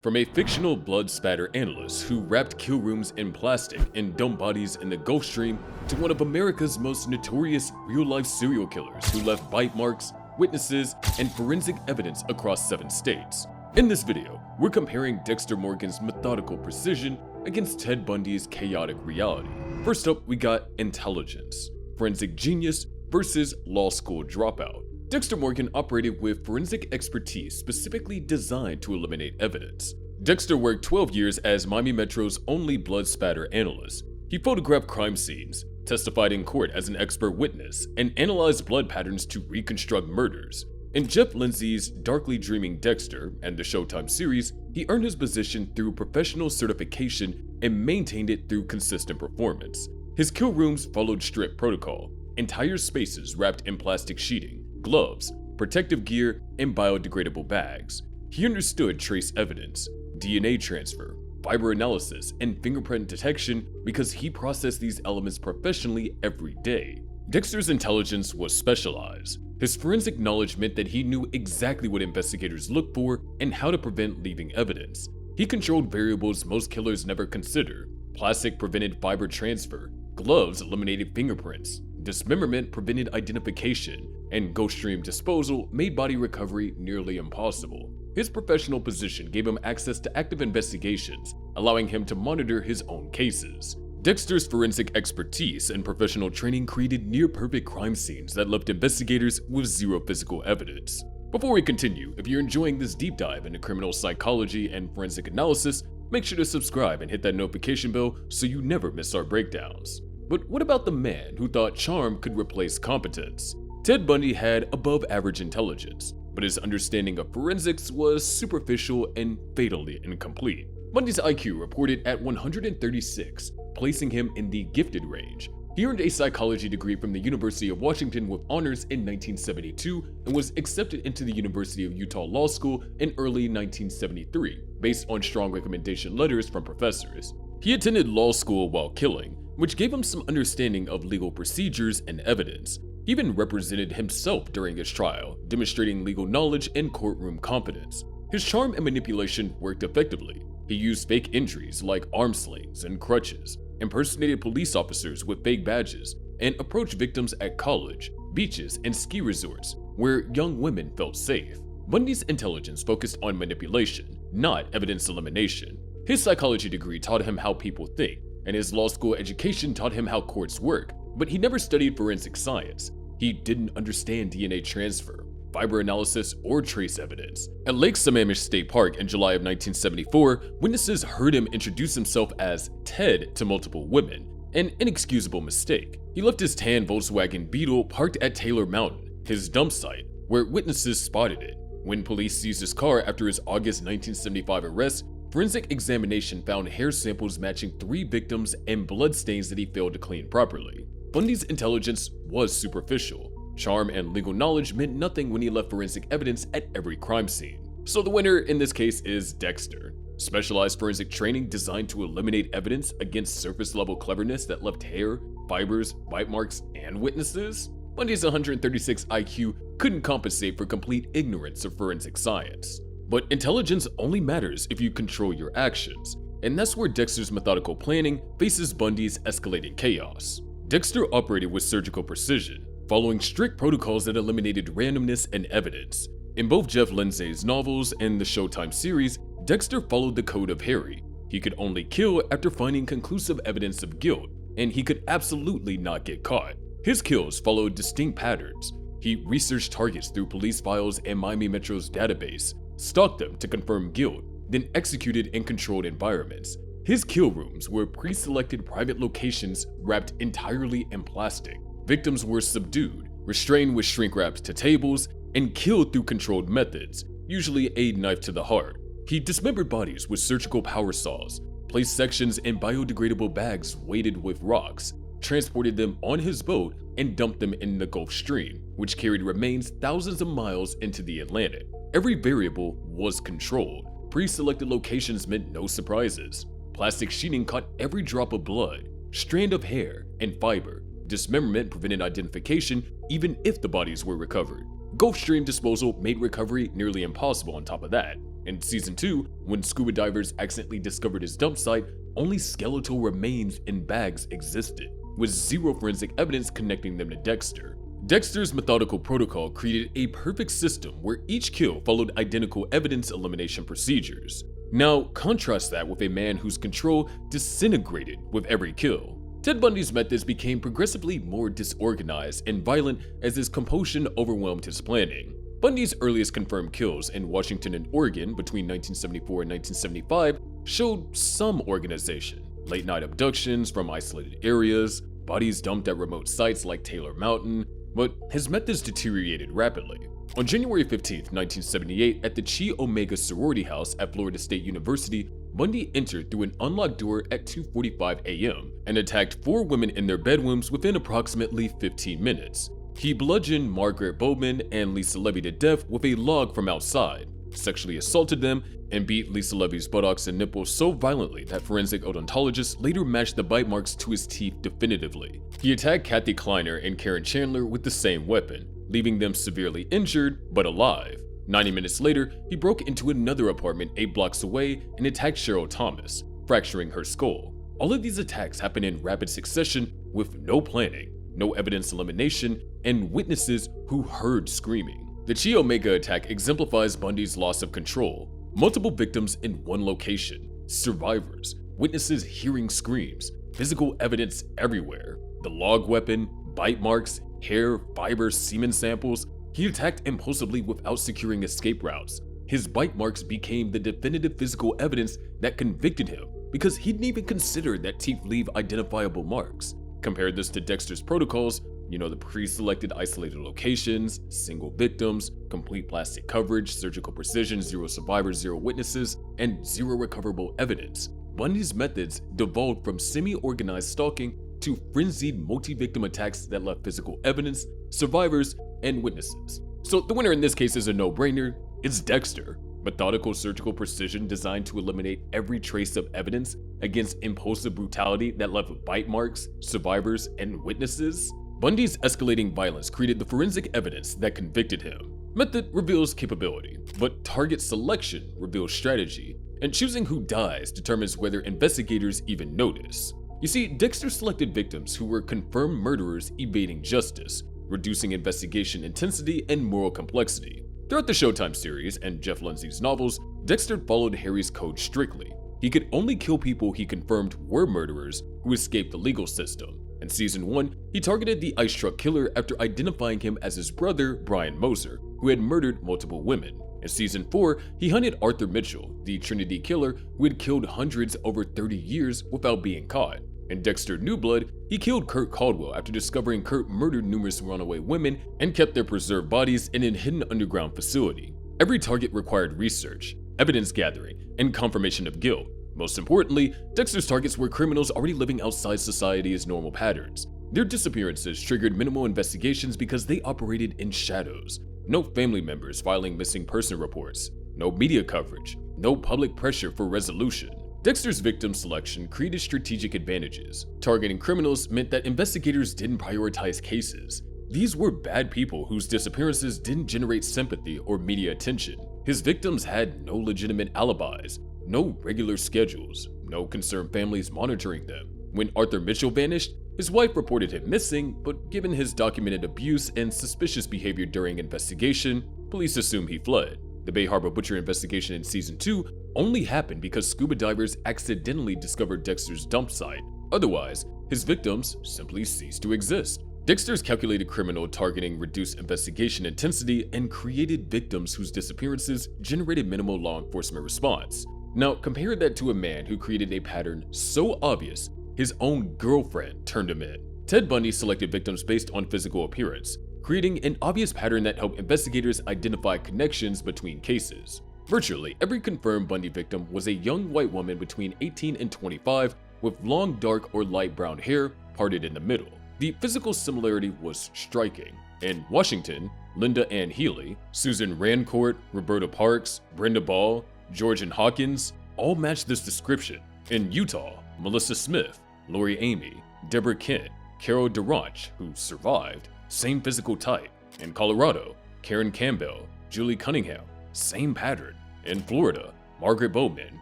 From a fictional blood spatter analyst who wrapped kill rooms in plastic and dumped bodies in the Gulf Stream to one of America's most notorious real-life serial killers who left bite marks, witnesses, and forensic evidence across 7 states. In this video, we're comparing Dexter Morgan's methodical precision against Ted Bundy's chaotic reality. First up, we got intelligence, forensic genius versus law school dropout. Dexter Morgan operated with forensic expertise specifically designed to eliminate evidence. Dexter worked 12 years as Miami Metro's only blood spatter analyst. He photographed crime scenes, testified in court as an expert witness, and analyzed blood patterns to reconstruct murders. In Jeff Lindsay's Darkly Dreaming Dexter and the Showtime series, he earned his position through professional certification and maintained it through consistent performance. His kill rooms followed strict protocol, entire spaces wrapped in plastic sheeting, gloves, protective gear, and biodegradable bags. He understood trace evidence, DNA transfer, fiber analysis, and fingerprint detection because he processed these elements professionally every day. Dexter's intelligence was specialized. His forensic knowledge meant that he knew exactly what investigators look for and how to prevent leaving evidence. He controlled variables most killers never consider. Plastic prevented fiber transfer, gloves eliminated fingerprints, dismemberment prevented identification, and Gulf Stream disposal made body recovery nearly impossible. His professional position gave him access to active investigations, allowing him to monitor his own cases. Dexter's forensic expertise and professional training created near-perfect crime scenes that left investigators with zero physical evidence. Before we continue, if you're enjoying this deep dive into criminal psychology and forensic analysis, make sure to subscribe and hit that notification bell so you never miss our breakdowns. But what about the man who thought charm could replace competence? Ted Bundy had above-average intelligence, but his understanding of forensics was superficial and fatally incomplete. Bundy's IQ reported at 136, placing him in the gifted range. He earned a psychology degree from the University of Washington with honors in 1972 and was accepted into the University of Utah Law School in early 1973, based on strong recommendation letters from professors. He attended law school while killing, which gave him some understanding of legal procedures and evidence. He even represented himself during his trial, demonstrating legal knowledge and courtroom competence. His charm and manipulation worked effectively. He used fake injuries like arm slings and crutches, impersonated police officers with fake badges, and approached victims at college, beaches, and ski resorts where young women felt safe. Bundy's intelligence focused on manipulation, not evidence elimination. His psychology degree taught him how people think, and his law school education taught him how courts work, but he never studied forensic science. He didn't understand DNA transfer, fiber analysis, or trace evidence. At Lake Sammamish State Park in July of 1974, witnesses heard him introduce himself as Ted to multiple women, an inexcusable mistake. He left his tan Volkswagen Beetle parked at Taylor Mountain, his dump site, where witnesses spotted it. When police seized his car after his August 1975 arrest, forensic examination found hair samples matching 3 victims and blood stains that he failed to clean properly. Bundy's intelligence was superficial. Charm and legal knowledge meant nothing when he left forensic evidence at every crime scene. So the winner in this case is Dexter. Specialized forensic training designed to eliminate evidence against surface-level cleverness that left hair, fibers, bite marks, and witnesses? Bundy's 136 IQ couldn't compensate for complete ignorance of forensic science. But intelligence only matters if you control your actions, and that's where Dexter's methodical planning faces Bundy's escalating chaos. Dexter operated with surgical precision, following strict protocols that eliminated randomness and evidence. In both Jeff Lindsay's novels and the Showtime series, Dexter followed the code of Harry. He could only kill after finding conclusive evidence of guilt, and he could absolutely not get caught. His kills followed distinct patterns. He researched targets through police files and Miami Metro's database, stalked them to confirm guilt, then executed in controlled environments. His kill rooms were pre-selected private locations wrapped entirely in plastic. Victims were subdued, restrained with shrink wraps to tables, and killed through controlled methods, usually a knife to the heart. He dismembered bodies with surgical power saws, placed sections in biodegradable bags weighted with rocks, transported them on his boat, and dumped them in the Gulf Stream, which carried remains thousands of miles into the Atlantic. Every variable was controlled. Pre-selected locations meant no surprises. Plastic sheeting caught every drop of blood, strand of hair, and fiber. Dismemberment prevented identification even if the bodies were recovered. Gulf Stream disposal made recovery nearly impossible on top of that. In Season 2, when scuba divers accidentally discovered his dump site, only skeletal remains in bags existed, with zero forensic evidence connecting them to Dexter. Dexter's methodical protocol created a perfect system where each kill followed identical evidence elimination procedures. Now, contrast that with a man whose control disintegrated with every kill. Ted Bundy's methods became progressively more disorganized and violent as his compulsion overwhelmed his planning. Bundy's earliest confirmed kills in Washington and Oregon between 1974 and 1975 showed some organization. Late-night abductions from isolated areas, bodies dumped at remote sites like Taylor Mountain, but his methods deteriorated rapidly. On January 15, 1978, at the Chi Omega sorority house at Florida State University, Bundy entered through an unlocked door at 2:45 a.m. and attacked 4 women in their bedrooms within approximately 15 minutes. He bludgeoned Margaret Bowman and Lisa Levy to death with a log from outside, sexually assaulted them, and beat Lisa Levy's buttocks and nipples so violently that forensic odontologists later matched the bite marks to his teeth definitively. He attacked Kathy Kleiner and Karen Chandler with the same weapon, leaving them severely injured but alive. 90 minutes later, he broke into another apartment 8 blocks away and attacked Cheryl Thomas, fracturing her skull. All of these attacks happened in rapid succession with no planning, no evidence elimination, and witnesses who heard screaming. The Chi Omega attack exemplifies Bundy's loss of control. Multiple victims in one location, survivors, witnesses hearing screams, physical evidence everywhere. The log weapon, bite marks, hair, fibers, semen samples. He attacked impulsively without securing escape routes. His bite marks became the definitive physical evidence that convicted him because he didn't even consider that teeth leave identifiable marks. Compare this to Dexter's protocols, the pre-selected isolated locations, single victims, complete plastic coverage, surgical precision, 0 survivors, 0 witnesses, and 0 recoverable evidence. Bundy's methods devolved from semi-organized stalking to frenzied multi-victim attacks that left physical evidence, survivors, and witnesses. So the winner in this case is a no-brainer. It's Dexter. Methodical surgical precision designed to eliminate every trace of evidence against impulsive brutality that left bite marks, survivors, and witnesses. Bundy's escalating violence created the forensic evidence that convicted him. Method reveals capability, but target selection reveals strategy, and choosing who dies determines whether investigators even notice. You see, Dexter selected victims who were confirmed murderers evading justice, reducing investigation intensity and moral complexity. Throughout the Showtime series and Jeff Lindsay's novels, Dexter followed Harry's code strictly. He could only kill people he confirmed were murderers who escaped the legal system. In Season 1, he targeted the ice truck killer after identifying him as his brother, Brian Moser, who had murdered multiple women. In Season 4, he hunted Arthur Mitchell, the Trinity killer who had killed hundreds over 30 years without being caught. In Dexter New Blood, he killed Kurt Caldwell after discovering Kurt murdered numerous runaway women and kept their preserved bodies in a hidden underground facility. Every target required research, evidence gathering, and confirmation of guilt. Most importantly, Dexter's targets were criminals already living outside society's normal patterns. Their disappearances triggered minimal investigations because they operated in shadows. No family members filing missing person reports, no media coverage, no public pressure for resolution. Dexter's victim selection created strategic advantages. Targeting criminals meant that investigators didn't prioritize cases. These were bad people whose disappearances didn't generate sympathy or media attention. His victims had no legitimate alibis, no regular schedules, no concerned families monitoring them. When Arthur Mitchell vanished, his wife reported him missing, but given his documented abuse and suspicious behavior during investigation, police assumed he fled. The Bay Harbor Butcher investigation in Season 2 only happened because scuba divers accidentally discovered Dexter's dump site. Otherwise, his victims simply ceased to exist. Dexter's calculated criminal targeting reduced investigation intensity and created victims whose disappearances generated minimal law enforcement response. Now, compare that to a man who created a pattern so obvious, his own girlfriend turned him in. Ted Bundy selected victims based on physical appearance, creating an obvious pattern that helped investigators identify connections between cases. Virtually every confirmed Bundy victim was a young white woman between 18 and 25 with long dark or light brown hair parted in the middle. The physical similarity was striking. In Washington, Linda Ann Healy, Susan Rancourt, Roberta Parks, Brenda Ball, Georgian Hawkins all matched this description. In Utah, Melissa Smith, Lori Amy, Deborah Kent, Carol Durant, who survived, same physical type. In Colorado, Karen Campbell, Julie Cunningham, same pattern. In Florida, Margaret Bowman,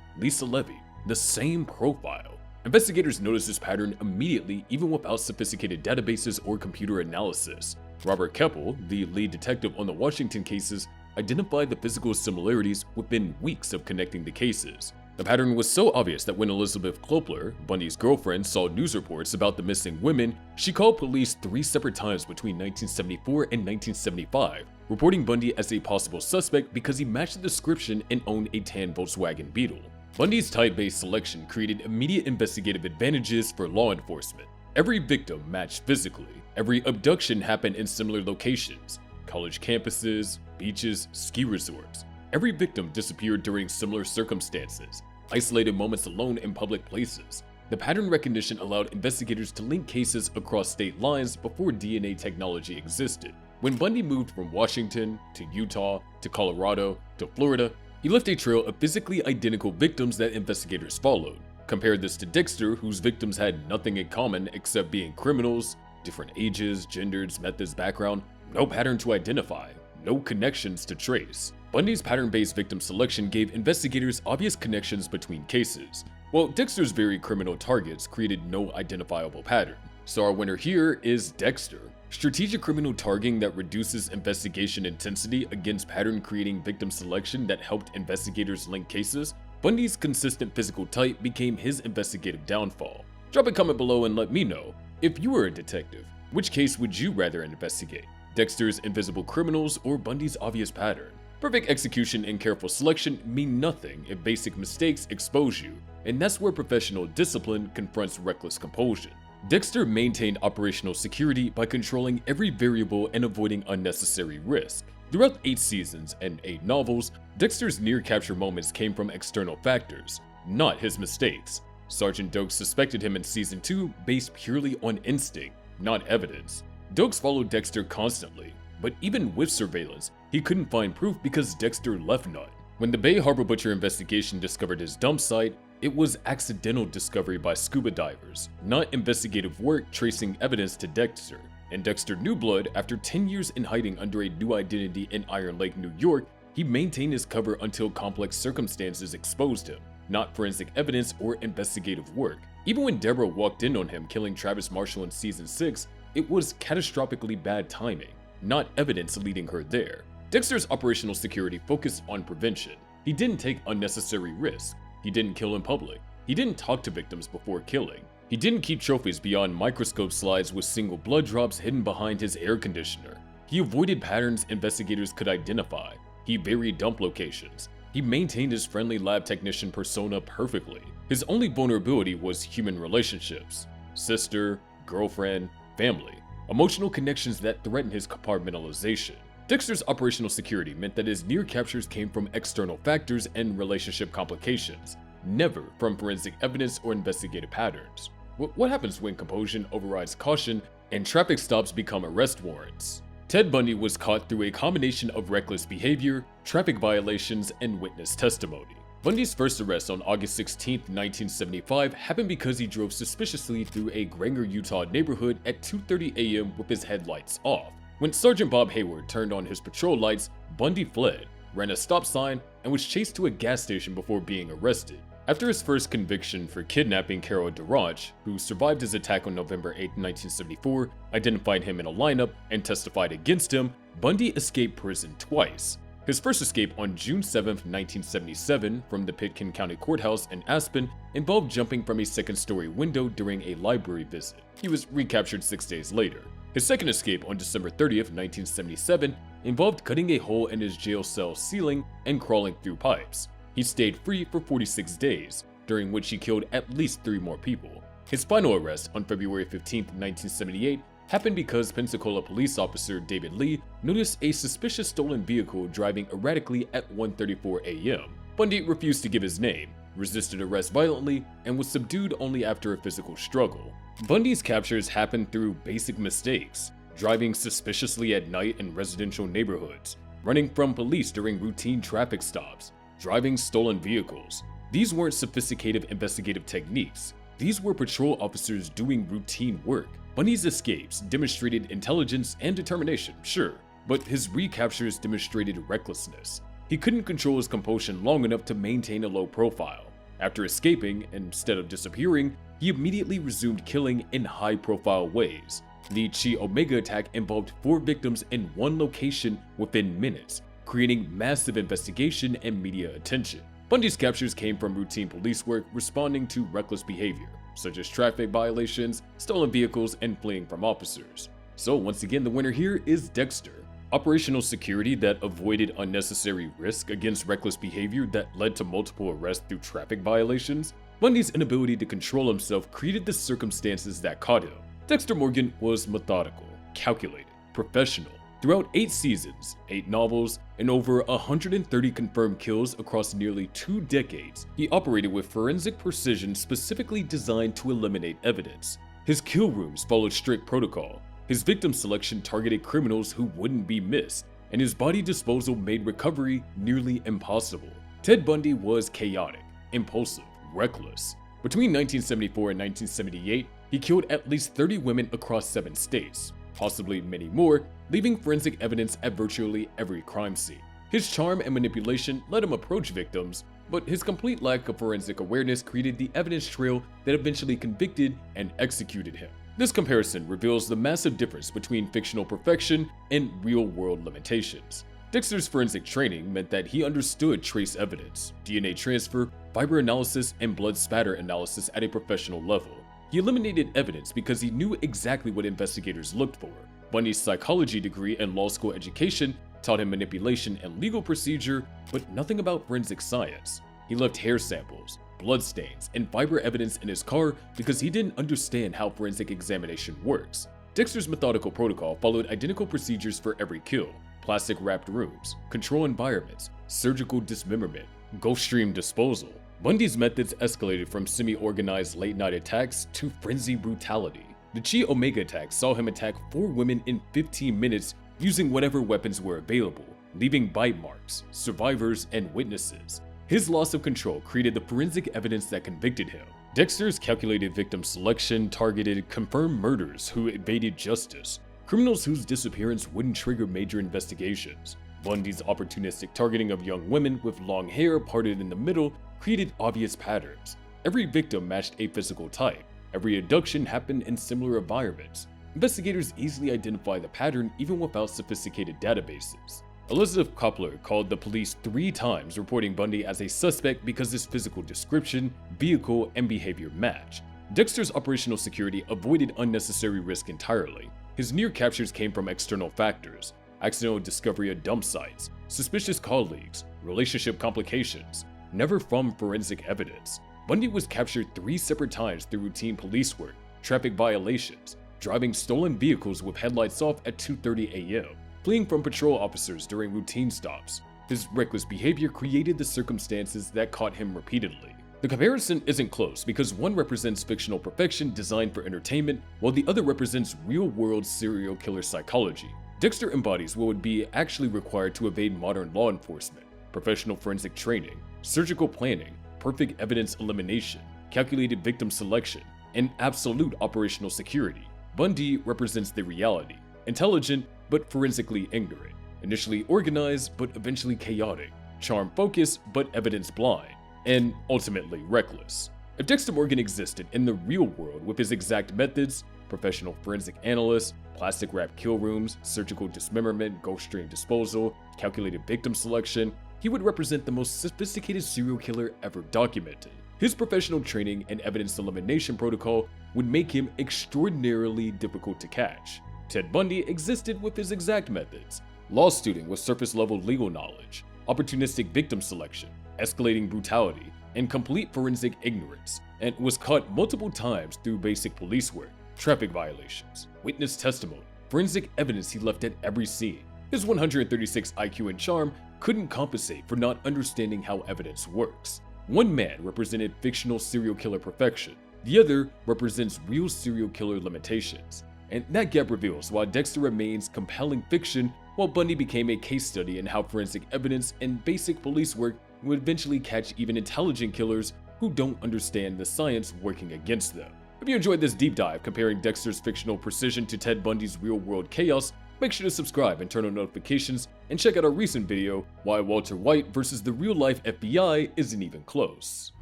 Lisa Levy, the same profile. Investigators noticed this pattern immediately, even without sophisticated databases or computer analysis. Robert Keppel, the lead detective on the Washington cases, identified the physical similarities within weeks of connecting the cases. The pattern was so obvious that when Elizabeth Klopler, Bundy's girlfriend, saw news reports about the missing women, she called police 3 separate times between 1974 and 1975, reporting Bundy as a possible suspect because he matched the description and owned a tan Volkswagen Beetle. Bundy's type-based selection created immediate investigative advantages for law enforcement. Every victim matched physically. Every abduction happened in similar locations: college campuses, beaches, ski resorts. Every victim disappeared during similar circumstances, isolated moments alone in public places. The pattern recognition allowed investigators to link cases across state lines before DNA technology existed. When Bundy moved from Washington to Utah to Colorado to Florida, he left a trail of physically identical victims that investigators followed. Compare this to Dexter, whose victims had nothing in common except being criminals, different ages, genders, methods, background, no pattern to identify, no connections to trace. Bundy's pattern-based victim selection gave investigators obvious connections between cases, while Dexter's very criminal targets created no identifiable pattern. So our winner here is Dexter. Strategic criminal targeting that reduces investigation intensity against pattern-creating victim selection that helped investigators link cases. Bundy's consistent physical type became his investigative downfall. Drop a comment below and let me know, if you were a detective, which case would you rather investigate? Dexter's invisible criminals or Bundy's obvious pattern? Perfect execution and careful selection mean nothing if basic mistakes expose you, and that's where professional discipline confronts reckless compulsion. Dexter maintained operational security by controlling every variable and avoiding unnecessary risk. Throughout 8 seasons and 8 novels, Dexter's near-capture moments came from external factors, not his mistakes. Sergeant Dokes suspected him in Season 2 based purely on instinct, not evidence. Dokes followed Dexter constantly, but even with surveillance, he couldn't find proof because Dexter left none. When the Bay Harbor Butcher investigation discovered his dump site, it was accidental discovery by scuba divers, not investigative work tracing evidence to Dexter. And Dexter knew blood. After 10 years in hiding under a new identity in Iron Lake, New York, he maintained his cover until complex circumstances exposed him, not forensic evidence or investigative work. Even when Deborah walked in on him killing Travis Marshall in Season 6, it was catastrophically bad timing, not evidence leading her there. Dexter's operational security focused on prevention. He didn't take unnecessary risks. He didn't kill in public. He didn't talk to victims before killing. He didn't keep trophies beyond microscope slides with single blood drops hidden behind his air conditioner. He avoided patterns investigators could identify. He varied dump locations. He maintained his friendly lab technician persona perfectly. His only vulnerability was human relationships: sister, girlfriend, family, emotional connections that threatened his compartmentalization. Dexter's operational security meant that his near captures came from external factors and relationship complications, never from forensic evidence or investigative patterns. What happens when compulsion overrides caution and traffic stops become arrest warrants? Ted Bundy was caught through a combination of reckless behavior, traffic violations, and witness testimony. Bundy's first arrest on August 16, 1975 happened because he drove suspiciously through a Granger, Utah neighborhood at 2:30 a.m. with his headlights off. When Sergeant Bob Hayward turned on his patrol lights, Bundy fled, ran a stop sign, and was chased to a gas station before being arrested. After his first conviction for kidnapping Carol DeRoche, who survived his attack on November 8, 1974, identified him in a lineup, and testified against him, Bundy escaped prison twice. His first escape on June 7, 1977 from the Pitkin County Courthouse in Aspen involved jumping from a second-story window during a library visit. He was recaptured 6 days later. His second escape on December 30, 1977 involved cutting a hole in his jail cell ceiling and crawling through pipes. He stayed free for 46 days, during which he killed at least 3 more people. His final arrest on February 15, 1978 happened because Pensacola police officer David Lee noticed a suspicious stolen vehicle driving erratically at 1:34 a.m. Bundy refused to give his name, resisted arrest violently, and was subdued only after a physical struggle. Bundy's captures happened through basic mistakes: driving suspiciously at night in residential neighborhoods, running from police during routine traffic stops, driving stolen vehicles. These weren't sophisticated investigative techniques. These were patrol officers doing routine work. Bundy's escapes demonstrated intelligence and determination, sure, but his recaptures demonstrated recklessness. he couldn't control his compulsion long enough to maintain a low profile. After escaping, instead of disappearing, he immediately resumed killing in high-profile ways. The Chi Omega attack involved 4 victims in one location within minutes, creating massive investigation and media attention. Bundy's captures came from routine police work responding to reckless behavior, such as traffic violations, stolen vehicles, and fleeing from officers. So once again, the winner here is Dexter. Operational security that avoided unnecessary risk against reckless behavior that led to multiple arrests through traffic violations. Bundy's inability to control himself created the circumstances that caught him. Dexter Morgan was methodical, calculated, professional. Throughout 8 seasons, 8 novels, and over 130 confirmed kills across nearly 2 decades, he operated with forensic precision specifically designed to eliminate evidence. His kill rooms followed strict protocol. His victim selection targeted criminals who wouldn't be missed, and his body disposal made recovery nearly impossible. Ted Bundy was chaotic, impulsive, reckless. Between 1974 and 1978, he killed at least 30 women across 7 states, possibly many more, leaving forensic evidence at virtually every crime scene. His charm and manipulation let him approach victims, but his complete lack of forensic awareness created the evidence trail that eventually convicted and executed him. This comparison reveals the massive difference between fictional perfection and real-world limitations. Dexter's forensic training meant that he understood trace evidence, DNA transfer, fiber analysis, and blood spatter analysis at a professional level. He eliminated evidence because he knew exactly what investigators looked for. Bundy's psychology degree and law school education taught him manipulation and legal procedure, but nothing about forensic science. He left hair samples, bloodstains, and fiber evidence in his car because he didn't understand how forensic examination works. Dexter's methodical protocol followed identical procedures for every kill: plastic-wrapped rooms, control environments, surgical dismemberment, Gulfstream disposal. Bundy's methods escalated from semi-organized late-night attacks to frenzied brutality. The Chi Omega attack saw him attack 4 women in 15 minutes using whatever weapons were available, leaving bite marks, survivors, and witnesses. His loss of control created the forensic evidence that convicted him. Dexter's calculated victim selection targeted confirmed murderers who evaded justice, criminals whose disappearance wouldn't trigger major investigations. Bundy's opportunistic targeting of young women with long hair parted in the middle created obvious patterns. Every victim matched a physical type. Every abduction happened in similar environments. Investigators easily identify the pattern even without sophisticated databases. Elizabeth Koppler called the police 3 times, reporting Bundy as a suspect because his physical description, vehicle, and behavior matched. Dexter's operational security avoided unnecessary risk entirely. His near captures came from external factors: accidental discovery of dump sites, suspicious colleagues, relationship complications, never from forensic evidence. Bundy was captured 3 separate times through routine police work, traffic violations, driving stolen vehicles with headlights off at 2:30 a.m., fleeing from patrol officers during routine stops. His reckless behavior created the circumstances that caught him repeatedly. The comparison isn't close because one represents fictional perfection designed for entertainment, while the other represents real-world serial killer psychology. Dexter embodies what would be actually required to evade modern law enforcement: professional forensic training, surgical planning, perfect evidence elimination, calculated victim selection, and absolute operational security. Bundy represents the reality: intelligent but forensically ignorant, initially organized but eventually chaotic, charm-focused but evidence-blind, and ultimately reckless. If Dexter Morgan existed in the real world with his exact methods, professional forensic analyst, plastic-wrapped kill rooms, surgical dismemberment, Gulfstream disposal, calculated victim selection, he would represent the most sophisticated serial killer ever documented. His professional training and evidence elimination protocol would make him extraordinarily difficult to catch. Ted Bundy existed with his exact methods: law student with surface-level legal knowledge, opportunistic victim selection, escalating brutality, and complete forensic ignorance, and was caught multiple times through basic police work, traffic violations, witness testimony, forensic evidence he left at every scene. His 136 IQ and charm couldn't compensate for not understanding how evidence works. One man represented fictional serial killer perfection, the other represents real serial killer limitations. And that gap reveals why Dexter remains compelling fiction, while Bundy became a case study in how forensic evidence and basic police work would eventually catch even intelligent killers who don't understand the science working against them. If you enjoyed this deep dive comparing Dexter's fictional precision to Ted Bundy's real-world chaos, Make sure to subscribe and turn on notifications, and check out our recent video, Why Walter White versus the Real Life FBI Isn't Even Close.